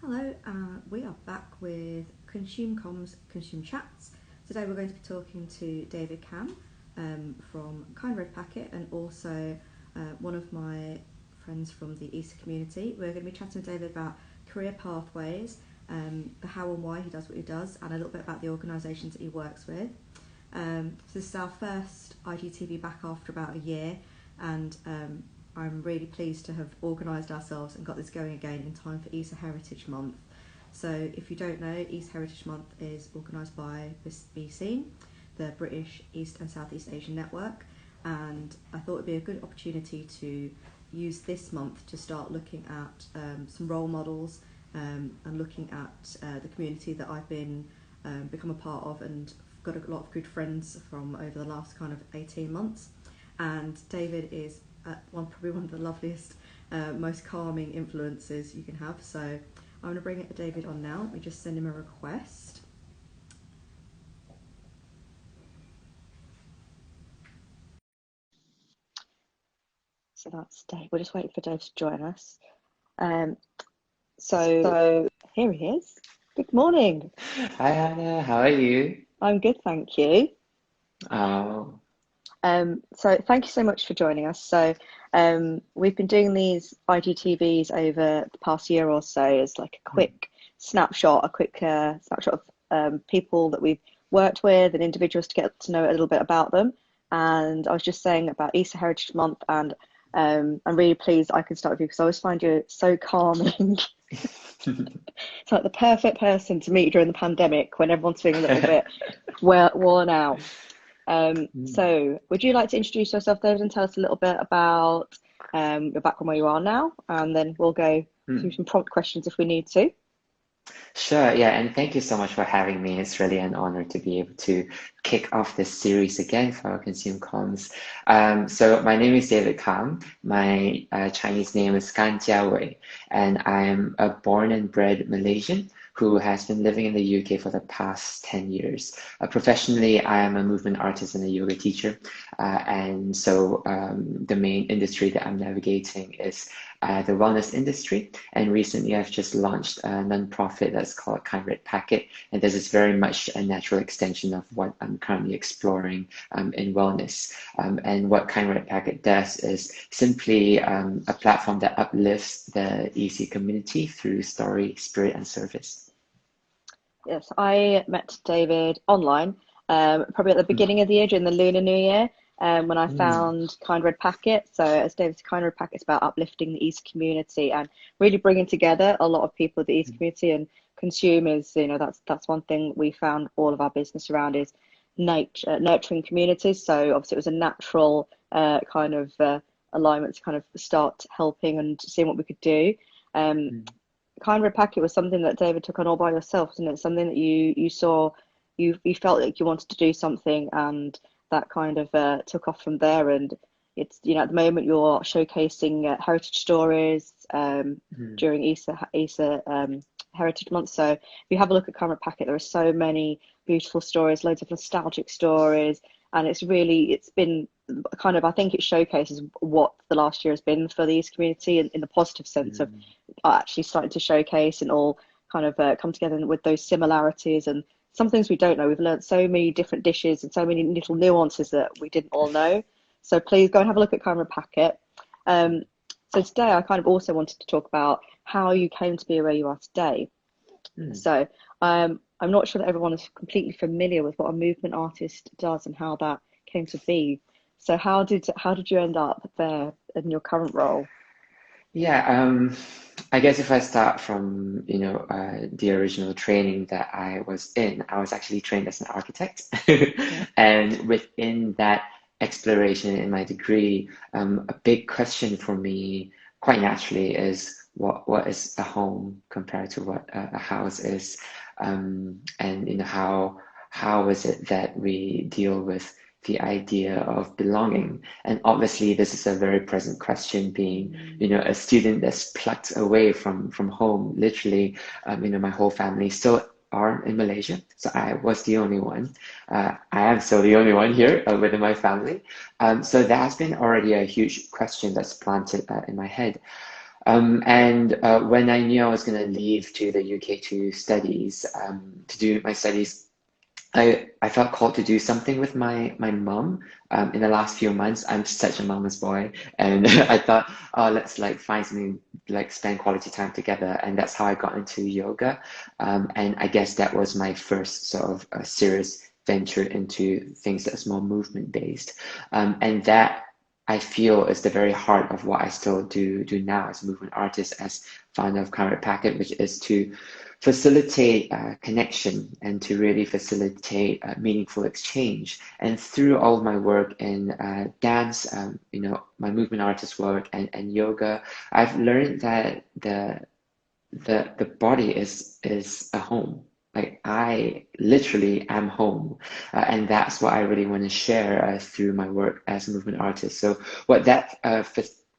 Hello, we are back with Consume Comms Consume Chats. Today we're going to be talking to David Kam from KindRedPacket and also one of my friends from the ESA community. We're going to be chatting with David about career pathways, the how and why he does what he does, and a little bit about the organisations that he works with. This is our first IGTV back after about a year, and I'm really pleased to have organised ourselves and got this going again in time for ESA Heritage Month. So if you don't know, ESA Heritage Month is organised by BSEAN, the British East and Southeast Asian Network, and I thought it would be a good opportunity to use this month to start looking at some role models and looking at the community that I've become a part of and got a lot of good friends from over the last kind of 18 months. And David is probably one of the loveliest, most calming influences you can have. So I'm going to bring David on now. Let me just send him a request. So that's Dave. We're just waiting for Dave to join us. So here he is. Good morning. Hi Anna, how are you? I'm good, thank you. Oh, So thank you so much for joining us. So we've been doing these IGTVs over the past year or so as like a quick snapshot, of people that we've worked with and individuals to get to know a little bit about them. And I was just saying about ESA Heritage Month, and I'm really pleased I can start with you because I always find you so calming. It's like the perfect person to meet during the pandemic when everyone's feeling a little bit worn out. So would you like to introduce yourself, David, and tell us a little bit about your background, where you are now, and then we'll go through some prompt questions if we need to. Sure, yeah, and thank you so much for having me. It's really an honor to be able to kick off this series again for our Consume Comms. So my name is David Kam. My Chinese name is Gan Jiawei, and I am a born and bred Malaysian who has been living in the UK for the past 10 years. Professionally, I am a movement artist and a yoga teacher. And so the main industry that I'm navigating is the wellness industry. And recently I've just launched a nonprofit that's called KindRedPacket. And this is very much a natural extension of what I'm currently exploring in wellness. And what KindRedPacket does is simply a platform that uplifts the EC community through story, spirit, and service. Yes, I met David online, probably at the beginning of the year during the Lunar New Year, when I found KindRedPacket. So as David's KindRedPacket is about uplifting the East community and really bringing together a lot of people of the East community and consumers. You know, that's one thing we found all of our business around is nurturing communities. So obviously it was a natural kind of alignment to kind of start helping and seeing what we could do. KindRedPacket was something that David took on all by yourself, isn't it? Something that you saw, you felt like you wanted to do something, and that kind of took off from there. And it's, you know, at the moment you're showcasing heritage stories during ESA Heritage Month. So if you have a look at KindRedPacket, there are so many beautiful stories, loads of nostalgic stories, and it's been kind of, I think it showcases what the last year has been for the East community in the positive sense of actually starting to showcase and all kind of come together with those similarities and some things we don't know. We've learned so many different dishes and so many little nuances that we didn't all know. So please go and have a look at KindRedPacket. So today I kind of also wanted to talk about how you came to be where you are today. So I'm not sure that everyone is completely familiar with what a movement artist does and how that came to be. So how did you end up there in your current role? Yeah, I guess if I start from, the original training that I was in, I was actually trained as an architect. And within that exploration in my degree, a big question for me, quite naturally, is what is a home compared to what a house is, and how is it that we deal with the idea of belonging? And obviously, this is a very present question, being, a student that's plucked away from home. Literally, my whole family still are in Malaysia, so I was the only one. I am still the only one here within my family. So that has been already a huge question that's planted in my head. And when I knew I was going to leave to the UK to studies, to do my studies, I felt called to do something with my mum. In the last few months, I'm such a mama's boy, and I thought, oh, let's like find something like spend quality time together, and that's how I got into yoga. And I guess that was my first sort of serious venture into things that's more movement based, and that I feel is the very heart of what I still do now as a movement artist, as founder of KindRedPacket, which is to facilitate connection and to really facilitate meaningful exchange. And through all of my work in dance, my movement artist work and yoga, I've learned that the body is a home. Like I literally am home, and that's what I really want to share through my work as a movement artist. So what that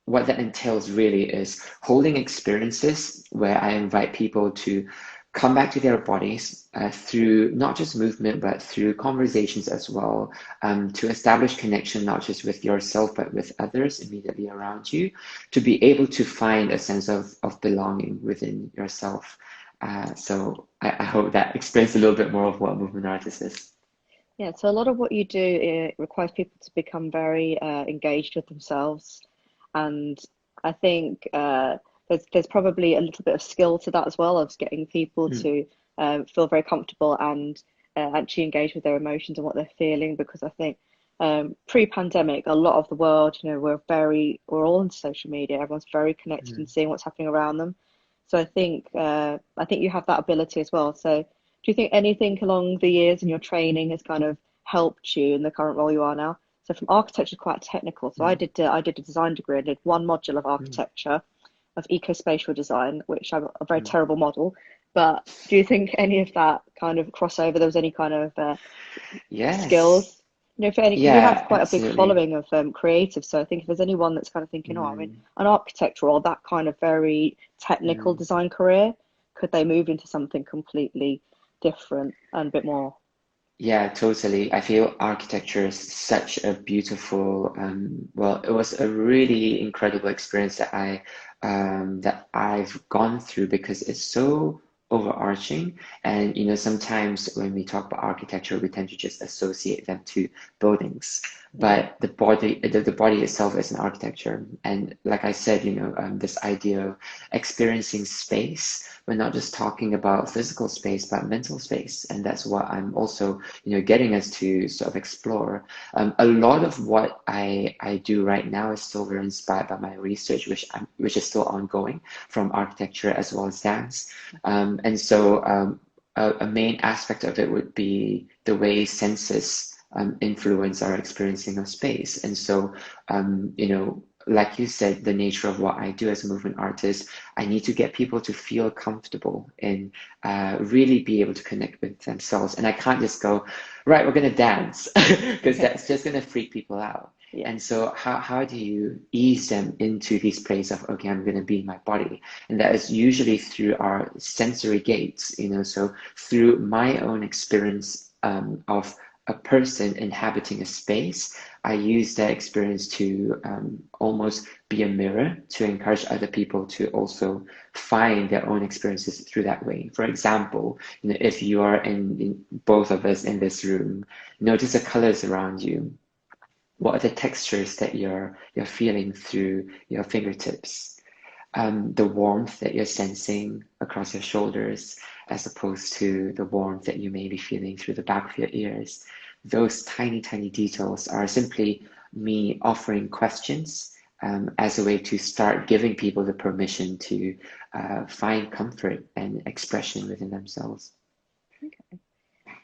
entails really is holding experiences where I invite people to come back to their bodies through not just movement, but through conversations as well, to establish connection, not just with yourself, but with others immediately around you, to be able to find a sense of belonging within yourself. So I hope that explains a little bit more of what movement artist is. Yeah, so a lot of what you do, it requires people to become very engaged with themselves, and I think there's probably a little bit of skill to that as well, of getting people to feel very comfortable and actually engage with their emotions and what they're feeling. Because I think pre-pandemic, a lot of the world, we're all on social media. Everyone's very connected and seeing what's happening around them. So I think you have that ability as well. So do you think anything along the years in your training has kind of helped you in the current role you are now? So from architecture, quite technical. So I did a design degree. I did one module of architecture, of eco-spatial design, which I'm a very terrible model. But do you think any of that kind of crossover, there was any kind of skills? Yes. For any, because we have Yeah, quite a big absolutely. following of creatives. So I think if there's anyone that's kind of thinking, oh, I mean, an architecture or that kind of very technical design career, could they move into something completely different and a bit more? Yeah, totally. I feel architecture is such a beautiful, well, it was a really incredible experience that I've gone through because it's so overarching. And sometimes when we talk about architecture, we tend to just associate them to buildings. But the body itself is an architecture. And like I said, this idea of experiencing space, we're not just talking about physical space, but mental space. And that's what I'm also, getting us to sort of explore. A lot of what I do right now is still very inspired by my research, which is still ongoing, from architecture as well as dance. And so a main aspect of it would be the way senses influence our experiencing of space. And so, like you said, the nature of what I do as a movement artist, I need to get people to feel comfortable and really be able to connect with themselves. And I can't just go, right, we're going to dance, because that's just going to freak people out. Yeah. And so how do you ease them into this place of, okay, I'm going to be in my body? And that is usually through our sensory gates, so through my own experience of a person inhabiting a space, I use that experience to almost be a mirror to encourage other people to also find their own experiences through that way. For example, if you are in both of us in this room, notice the colors around you. What are the textures that you're feeling through your fingertips? The warmth that you're sensing across your shoulders, as opposed to the warmth that you may be feeling through the back of your ears. Those tiny, tiny details are simply me offering questions as a way to start giving people the permission to find comfort and expression within themselves. Okay.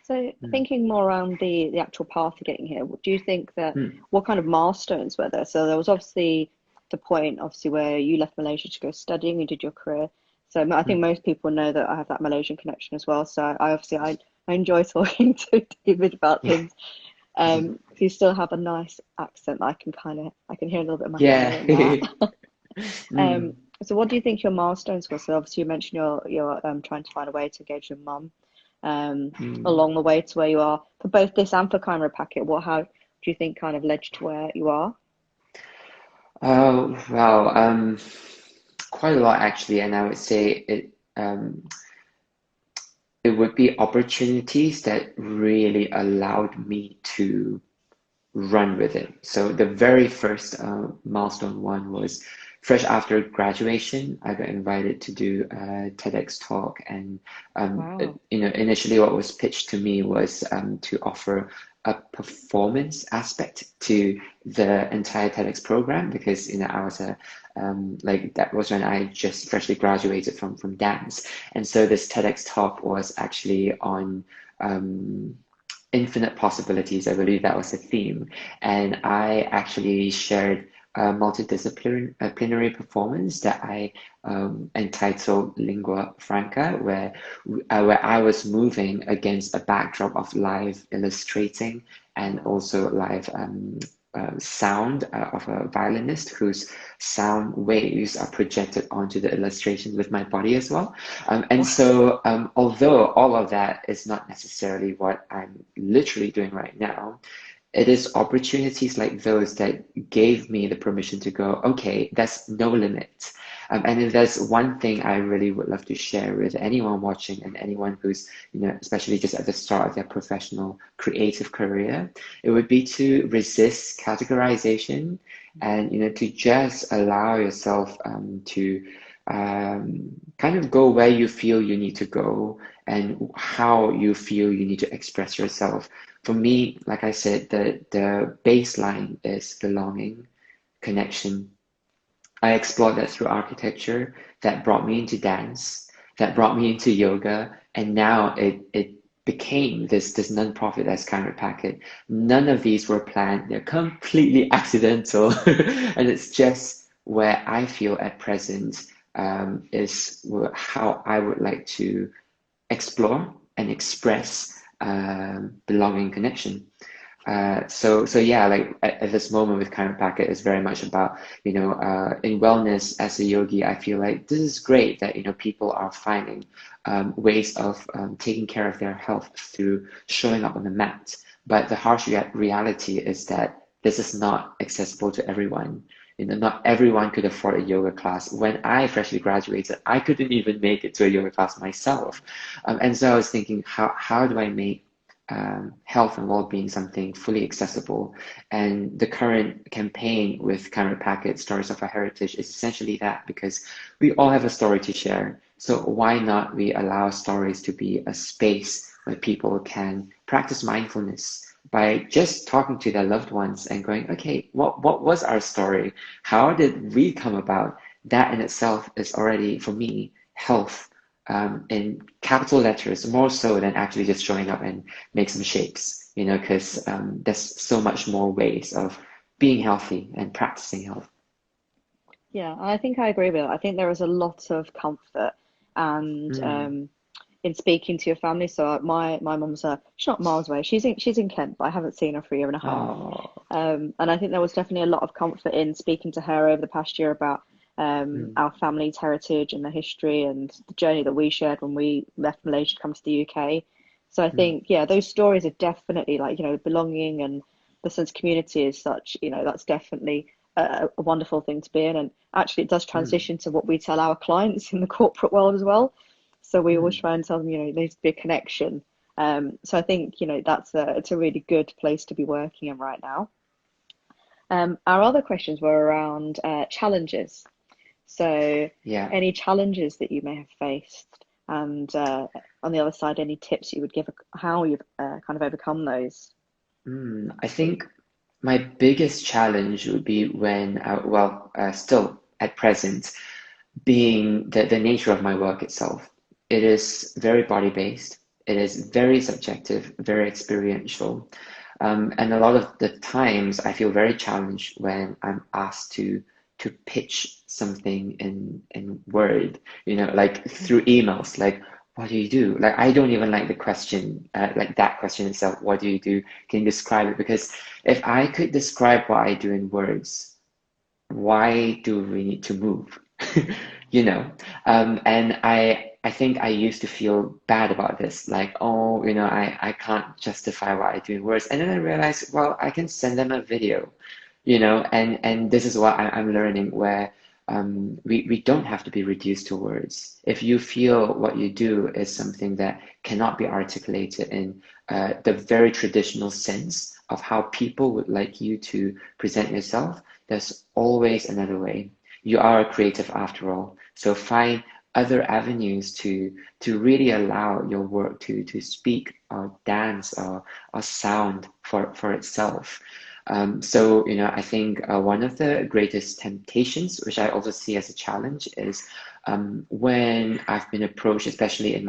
So thinking more around the actual path to getting here, do you think that what kind of milestones were there? So there was obviously the point, obviously, where you left Malaysia to go studying, you did your career. So I think most people know that I have that Malaysian connection as well. So I enjoy talking to David about things. You still have a nice accent. I can hear a little bit of my family in that. So what do you think your milestones were? So obviously you mentioned you're trying to find a way to engage your mum along the way to where you are for both this and for KindRedPacket. How do you think kind of led you to where you are? Oh, wow. quite a lot actually, and I would say it would be opportunities that really allowed me to run with it. So the very first milestone one was fresh after graduation. I got invited to do a TEDx talk, and Wow. initially what was pitched to me was to offer a performance aspect to the entire TEDx program, because I was a like that was when I just freshly graduated from dance, and so this TEDx talk was actually on infinite possibilities. I believe that was the theme. And I actually shared a multidisciplinary performance that I entitled Lingua Franca, where I was moving against a backdrop of live illustrating and also live sound of a violinist whose sound waves are projected onto the illustration with my body as well. And Wow. so, although all of that is not necessarily what I'm literally doing right now, it is opportunities like those that gave me the permission to go, okay, there's no limit. And if there's one thing I really would love to share with anyone watching and anyone who's, especially just at the start of their professional creative career, it would be to resist categorization and, to just allow yourself to kind of go where you feel you need to go and how you feel you need to express yourself. For me, like I said, the baseline is belonging, connection. I explored that through architecture, that brought me into dance, that brought me into yoga, and now it became this nonprofit as KindRedPacket. None of these were planned; they're completely accidental, and it's just where I feel at present is how I would like to explore and express belonging, connection. So yeah, like at this moment with KindRedPacket is very much about, in wellness as a yogi, I feel like this is great that, people are finding ways of taking care of their health through showing up on the mat. But the harsh reality is that this is not accessible to everyone. Not everyone could afford a yoga class. When I freshly graduated, I couldn't even make it to a yoga class myself. And so I was thinking, how do I make health and well-being something fully accessible? And the current campaign with KindRedPacket, Stories of Our Heritage, is essentially that, because we all have a story to share. So why not we allow stories to be a space where people can practice mindfulness by just talking to their loved ones and going, okay, what was our story? How did we come about? That in itself is already, for me, health in capital letters, more so than actually just showing up and make some shapes, because there's so much more ways of being healthy and practicing health. Yeah, I think I agree with that. I think there is a lot of comfort and Mm. in speaking to your family. So my mum's she's not miles away. She's in Kent, but I haven't seen her for a year and a half. Oh. And I think there was definitely a lot of comfort in speaking to her over the past year about Mm. our family's heritage and the history and the journey that we shared when we left Malaysia to come to the UK. So I Mm. think, yeah, those stories are definitely like, belonging and the sense of community is such, that's definitely a wonderful thing to be in. And actually, it does Mm. transition to what we tell our clients in the corporate world as well. So we always Mm. try and tell them, there needs to be a connection. So I think, it's a really good place to be working in right now. Our other questions were around challenges. So, Yeah. any challenges that you may have faced, and on the other side, any tips you would give how you've kind of overcome those? I think my biggest challenge would be when, still at present, being the nature of my work itself. It is very body-based. It is very subjective, very experiential. And a lot of the times I feel very challenged when I'm asked to pitch something in Word, like through emails, like what do you do? Like I don't even like the question, like that question itself, what do you do? Can you describe it? Because if I could describe what I do in words, why do we need to move? You know, and I think I used to feel bad about this, like, oh, I can't justify what I do in words. And then I realized, well, I can send them a video, and this is what I'm learning, where we don't have to be reduced to words. If you feel what you do is something that cannot be articulated in the very traditional sense of how people would like you to present yourself, there's always another way. You are a creative after all. So find other avenues to really allow your work to speak or dance or sound for itself. So, I think one of the greatest temptations, which I also see as a challenge, is when I've been approached, especially in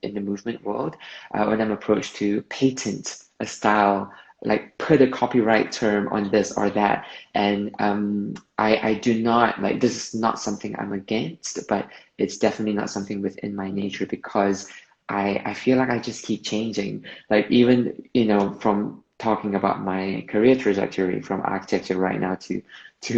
in the movement world, when I'm approached to patent a style, like put a copyright term on this or that, and I do not like, this is not something I'm against, but it's definitely not something within my nature, because I feel like I just keep changing. Like even, from talking about my career trajectory from architecture right now to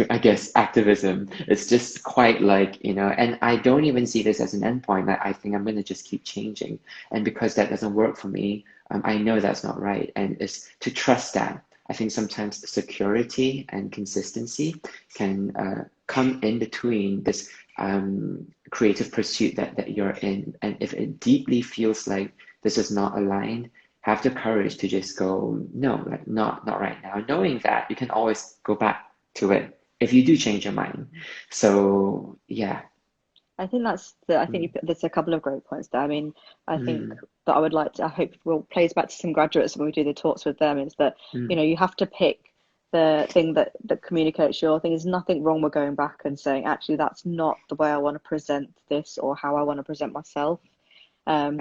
I guess activism, it's just quite like, and I don't even see this as an endpoint. I think I'm gonna just keep changing. And because that doesn't work for me, I know that's not right. And it's to trust that. I think sometimes security and consistency can come in between this creative pursuit that you're in. And if it deeply feels like this is not aligned, have the courage to just go, no, like not right now, knowing that you can always go back to it if you do change your mind. So yeah. I think I think Mm, there's a couple of great points there. I mean, I think mm, that I hope will plays back to some graduates when we do the talks with them, is that, mm, you have to pick the thing that communicates your thing. There's nothing wrong with going back and saying, actually, that's not the way I want to present this or how I want to present myself.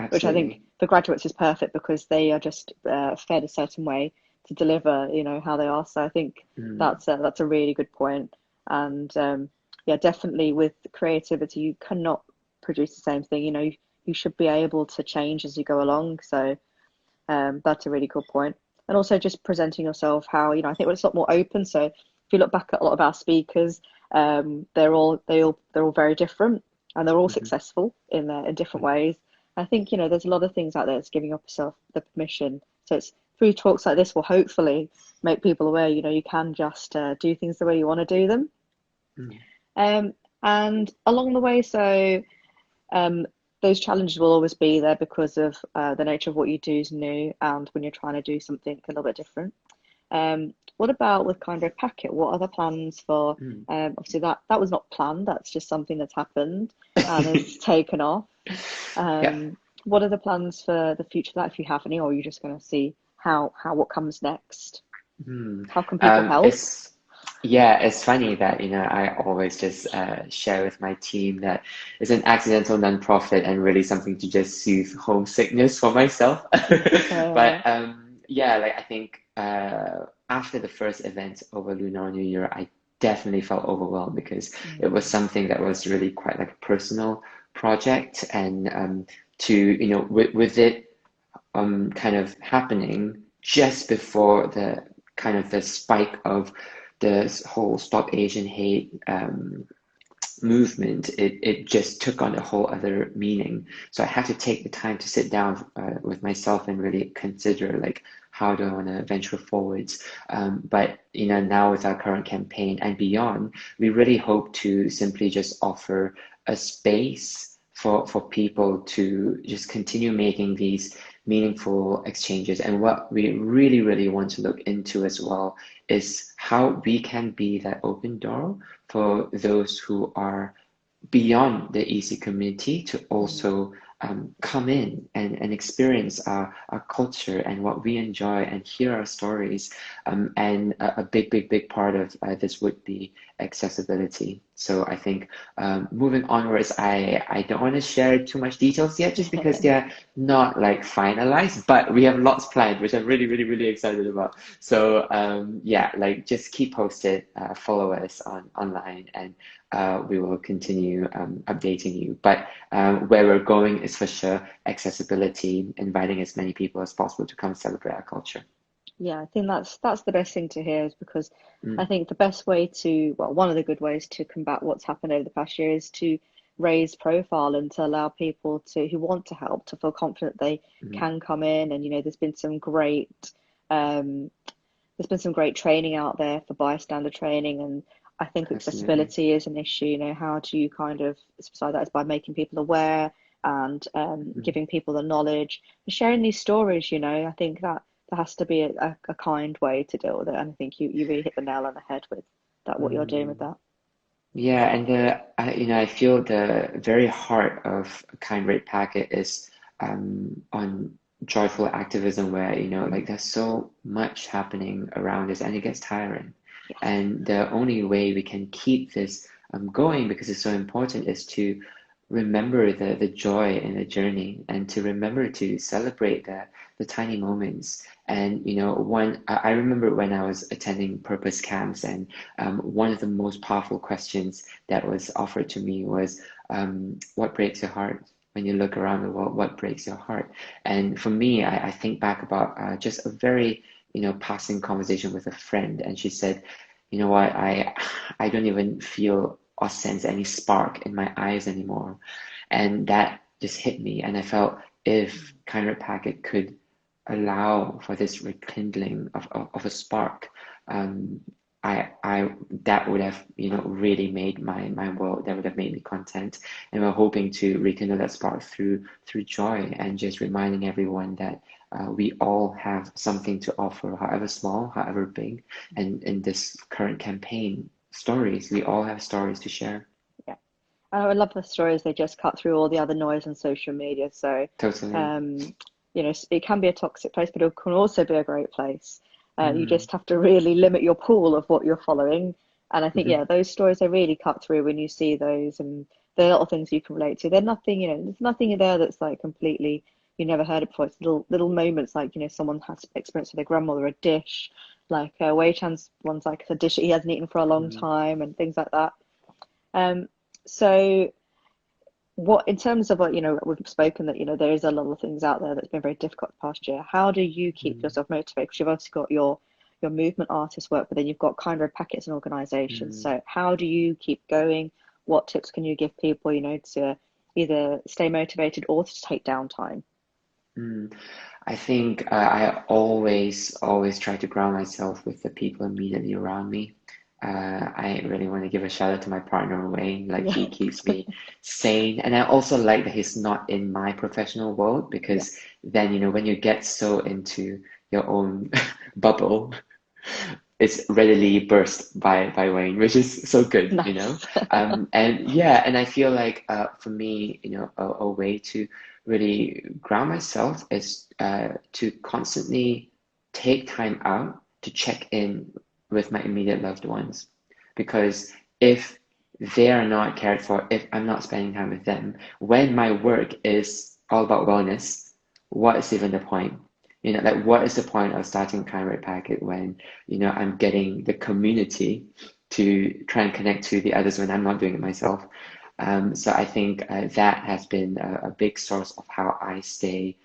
Which I think absolutely. for graduates is perfect because they are just fed a certain way to deliver, how they are. So I think Mm, that's a really good point. And yeah, definitely with creativity, you cannot produce the same thing. You should be able to change as you go along. So that's a really good point. And also just presenting yourself how, I think it's a lot more open. So if you look back at a lot of our speakers, they're all very different and they're all mhm, successful in different mm, ways. I think, there's a lot of things out there that's giving yourself the permission. So it's through talks like this will hopefully make people aware, you can just do things the way you want to do them. mm, Um, and along the way, so um, those challenges will always be there because of the nature of what you do is new, and when you're trying to do something a little bit different. What about with KindRedPacket? What are the plans for? mm. Obviously, that was not planned. That's just something that's happened and has taken off. Yeah. What are the plans for the future of that, if you have any, or are you just going to see how what comes next? Hmm. How can people help? It's Yeah, it's funny that I always just share with my team that it's an accidental nonprofit and really something to just soothe homesickness for myself. Uh, But yeah, like I think after the first event over Lunar New Year, I definitely felt overwhelmed because it was mm, something that was really quite like a personal project, and to with it kind of happening just before the kind of the spike of this whole Stop Asian Hate movement, it just took on a whole other meaning. So I had to take the time to sit down with myself and really consider like how do I want to venture forwards. But now with our current campaign and beyond, we really hope to simply just offer a space for people to just continue making these meaningful exchanges. And what we really, really want to look into as well is how we can be that open door for those who are beyond the EC community to mm. also come in and experience our culture and what we enjoy and hear our stories. And a big, big, big part of this would be accessibility. So I think moving onwards, I don't want to share too much details yet, just because they're not like finalized, but we have lots planned, which I'm really, really, really excited about. So yeah, like just keep posted, follow us online, and we will continue updating you. But where we're going is for sure accessibility, inviting as many people as possible to come celebrate our culture. Yeah, I think that's the best thing to hear, is because I Mm, think the best way to, well, one of the good ways to combat what's happened over the past year is to raise profile and to allow people to who want to help to feel confident they mm, can come in. And um, there's been some great training out there for bystander training, and I think Absolutely. accessibility is an issue. You know, how do you kind of subside that is by making people aware and Mhm. giving people the knowledge, sharing these stories. You know, I think that there has to be a kind way to deal with it. And I think you really hit the nail on the head with that, what you're doing with Mm. that. Yeah, and I feel the very heart of Kind Red Packet is on joyful activism, where like there's so much happening around us, and it gets tiring. Yes. And the only way we can keep this going, because it's so important, is to remember the joy in the journey, and to remember to celebrate the tiny moments. And I remember when I was attending purpose camps, and one of the most powerful questions that was offered to me was, what breaks your heart? When you look around the world, what breaks your heart? And for me, I think back about just a very, passing conversation with a friend, and she said, you know what, I don't even feel or sense any spark in my eyes anymore. And that just hit me, and I felt if KindRedPacket could allow for this rekindling of a spark, um, I that would have really made my world. That would have made me content, and we're hoping to rekindle that spark through joy, and just reminding everyone that we all have something to offer, however small, however big. And in this current campaign, stories, we all have stories to share. Yeah. I love the stories. They just cut through all the other noise on social media. So, Totally. um, it can be a toxic place, but it can also be a great place. You Mm, just have to really limit your pool of what you're following. And I think, mhm, yeah, those stories, they really cut through when you see those, and they're little things you can relate to. They're nothing, there's nothing in there that's like completely, you never heard it before. It's little moments like, someone has experience with their grandmother, a dish, like Wei Chan's one's like a dish that he hasn't eaten for a long mm, time and things like that. Um, so what in terms of what we've spoken that there is a lot of things out there that's been very difficult the past year. How do you keep mm, yourself motivated? Because you've obviously got your movement artist work, but then you've got KindRedPackets and organizations. mm. So how do you keep going? What tips can you give people, to either stay motivated or to take downtime? Mm. I think I always try to ground myself with the people immediately around me. I really want to give a shout out to my partner, Wayne. Like, Yeah. he keeps me sane. And I also like that he's not in my professional world, Yeah. because then, when you get so into your own bubble, it's readily burst by Wayne, which is so good. Nice. And yeah, and I feel like for me, a way to really ground myself is to constantly take time out to check in with my immediate loved ones. Because if they are not cared for, if I'm not spending time with them, when my work is all about wellness, what is even the point? Like, what is the point of starting KindRedPacket when, I'm getting the community to try and connect to the others when I'm not doing it myself? So I think that has been a big source of how I stay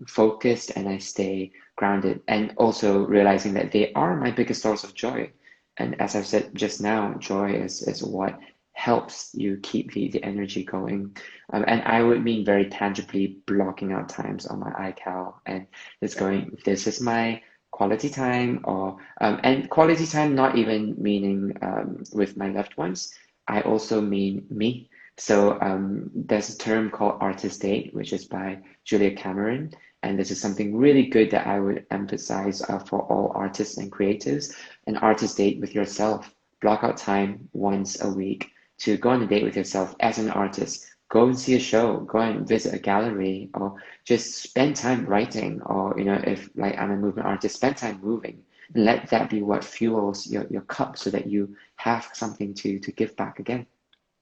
focused, and I stay grounded, and also realizing that they are my biggest source of joy. And as I've said just now, joy is what helps you keep the energy going. And I would mean very tangibly blocking out times on my iCal, and just going, this is my quality time. Or and quality time not even meaning with my loved ones. I also mean me. So there's a term called artist date, which is by Julia Cameron. And this is something really good that I would emphasize for all artists and creatives. An artist date with yourself. Block out time once a week to go on a date with yourself as an artist. Go and see a show, go and visit a gallery, or just spend time writing. Or, if like I'm a movement artist, spend time moving. And let that be what fuels your cup, so that you have something to give back again.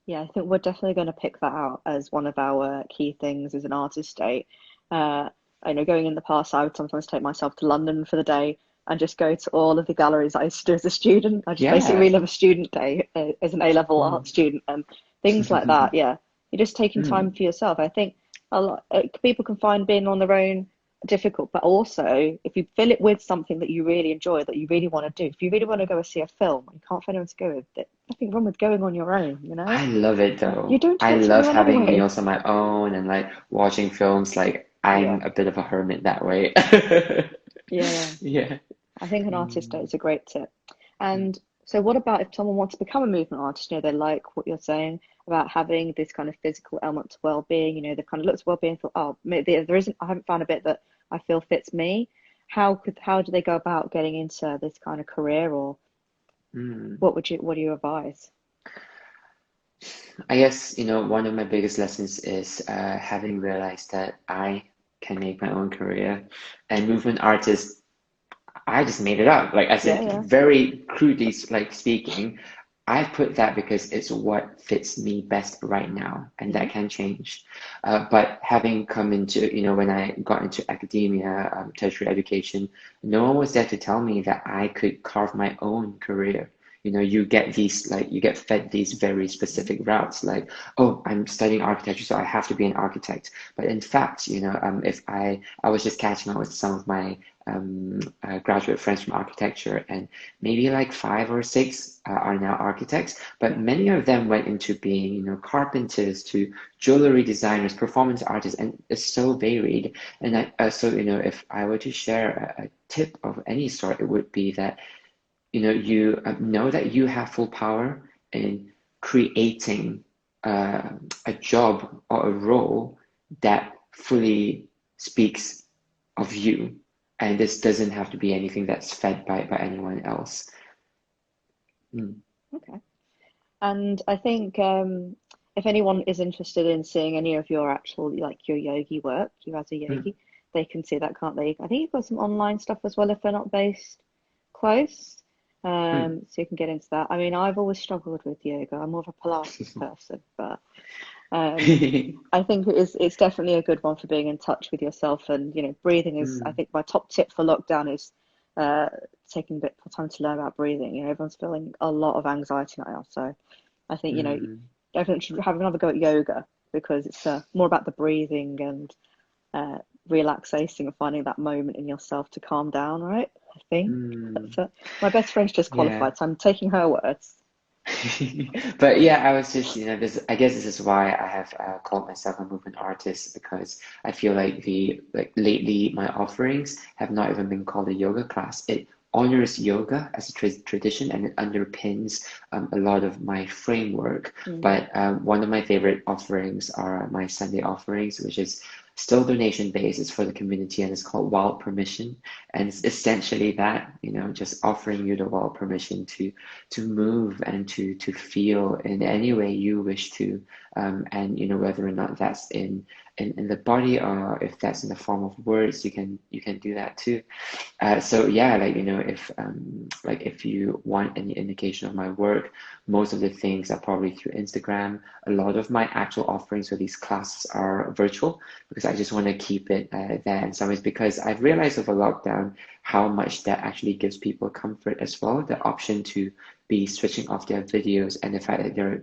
Yeah, I think we're definitely going to pick that out as one of our key things as an artist date. Uh, I know going in the past, I would sometimes take myself to London for the day and just go to all of the galleries I used to do as a student. I just basically Yeah. relive a student day as an A-level art Mm. student and things like that. Yeah, you're just taking time Mm. for yourself. I think a lot people can find being on their own difficult, but also if you fill it with something that you really enjoy, that you really want to do. If you really want to go and see a film and you can't find anyone to go with, there's nothing wrong with going on your own. I love it You though. don't I talk to love anyone having anyway. meals on my own, and like watching films. Like, Yeah, I'm a bit of a hermit that way. yeah. Yeah. I think an artist Mm, is a great tip. And So what about if someone wants to become a movement artist? You know, they like what you're saying about having this kind of physical element to well-being. You know, they kind of looked at well-being and thought, oh, maybe there isn't. I haven't found a bit that I feel fits me. How do they go about getting into this kind of career, or Mm. what do you advise? I guess, one of my biggest lessons is having realized that I can make my own career. And movement artist, I just made it up. Like I Yeah, said, yeah. very crudely, like speaking, I put that because it's what fits me best right now, and Hmm. that can change. But having come into, when I got into academia, tertiary education, no one was there to tell me that I could carve my own career. You get fed these very specific routes, like, oh, I'm studying architecture, so I have to be an architect. But in fact, if I was just catching up with some of my graduate friends from architecture, and maybe like five or six are now architects, but many of them went into being, carpenters to jewelry designers, performance artists, and it's so varied. And if I were to share a tip of any sort, it would be that, you know that you have full power in creating a job or a role that fully speaks of you. And this doesn't have to be anything that's fed by anyone else. Mm. Okay. And I think if anyone is interested in seeing any of your actual, like your yogi work, you as a Mm. yogi, they can see that, can't they? I think you've got some online stuff as well if they're not based close. Mm. So you can get into that. I mean, I've always struggled with yoga. I'm more of a Pilates person, but I think it's definitely a good one for being in touch with yourself, and breathing is, I Mm. think, my top tip for lockdown is uh, taking a bit more time to learn about breathing. Everyone's feeling a lot of anxiety now, so I think Mm. everyone should have another go at yoga, because it's more about the breathing and uh, relaxing and finding that moment in yourself to calm down, right? I think Mm. that's it. My best friend's just Yeah. qualified, so I'm taking her words. But yeah, I was just, I guess this is why I have called myself a movement artist, because I feel like lately my offerings have not even been called a yoga class. It honors yoga as a tradition, and it underpins a lot of my framework. Mm. But one of my favorite offerings are my Sunday offerings, which is still donation based. It's for the community, and it's called Wild Permission. And it's essentially that, just offering you the wild permission to move and to feel in any way you wish to, and whether or not that's in the body, or if that's in the form of words, you can do that too. So yeah, if you want any indication of my work, most of the things are probably through Instagram. A lot of my actual offerings for these classes are virtual, because I just want to keep it there in some ways, because I've realized over lockdown how much that actually gives people comfort as well. The option to be switching off their videos, and the fact that they're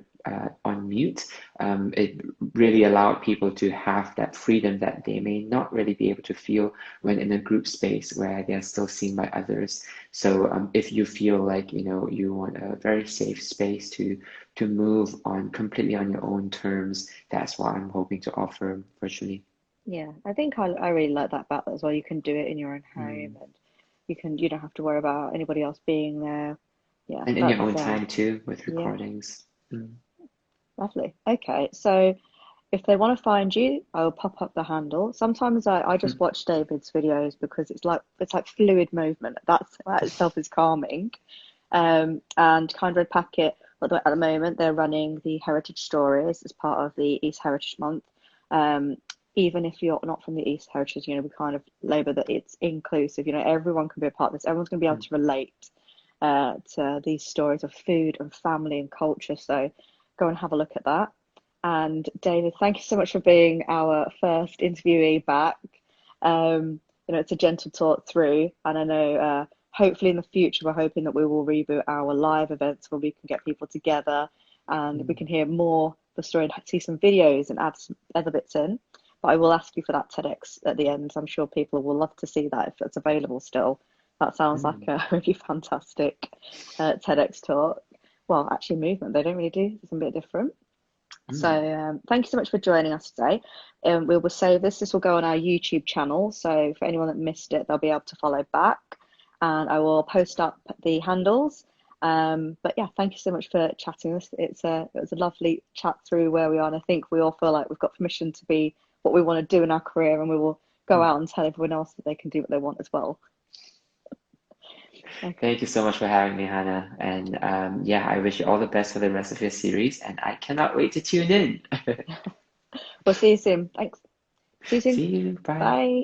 on mute, it really allowed people to have that freedom that they may not really be able to feel when in a group space where they're still seen by others. So if you feel like you want a very safe space to move on completely on your own terms, that's what I'm hoping to offer virtually. Yeah, I think I really like that about that as well. You can do it in your own home, Mm. and you don't have to worry about anybody else being there. Yeah, And in your that's own time too, with yeah, recordings. Mm. lovely. Okay, so if they want to find you, I will pop up the handle. Sometimes I just Mm. watch David's videos because it's like fluid movement. That itself is calming. And KindRedPacket, at the moment, they're running the Heritage Stories as part of the East Heritage Month. Um, Even if you're not from the East Heritage, we kind of label that it's inclusive. Everyone can be a part of this. Everyone's going to be able Mm. to relate to these stories of food and family and culture. So go and have a look at that. And David, thank you so much for being our first interviewee back. It's a gentle talk through, and I know hopefully in the future we're hoping that we will reboot our live events where we can get people together and we Mm. can hear more the story and see some videos and add some other bits in. But I will ask you for that TEDx at the end. I'm sure people will love to see that if it's available still. That sounds like Mm. a really fantastic TEDx talk. Well, actually, movement, they don't really do something a bit different. So Mm. thank you so much for joining us today. We will save this. This will go on our YouTube channel. So for anyone that missed it, they'll be able to follow back. And I will post up the handles. But yeah, thank you so much for chatting with us. It was a lovely chat through where we are, and I think we all feel like we've got permission to be what we want to do in our career, and we will go out and tell everyone else that they can do what they want as well. Okay. Thank you so much for having me, Hannah. And yeah, I wish you all the best for the rest of your series, and I cannot wait to tune in. We'll see you soon. Thanks. See you soon. See you. Bye. Bye.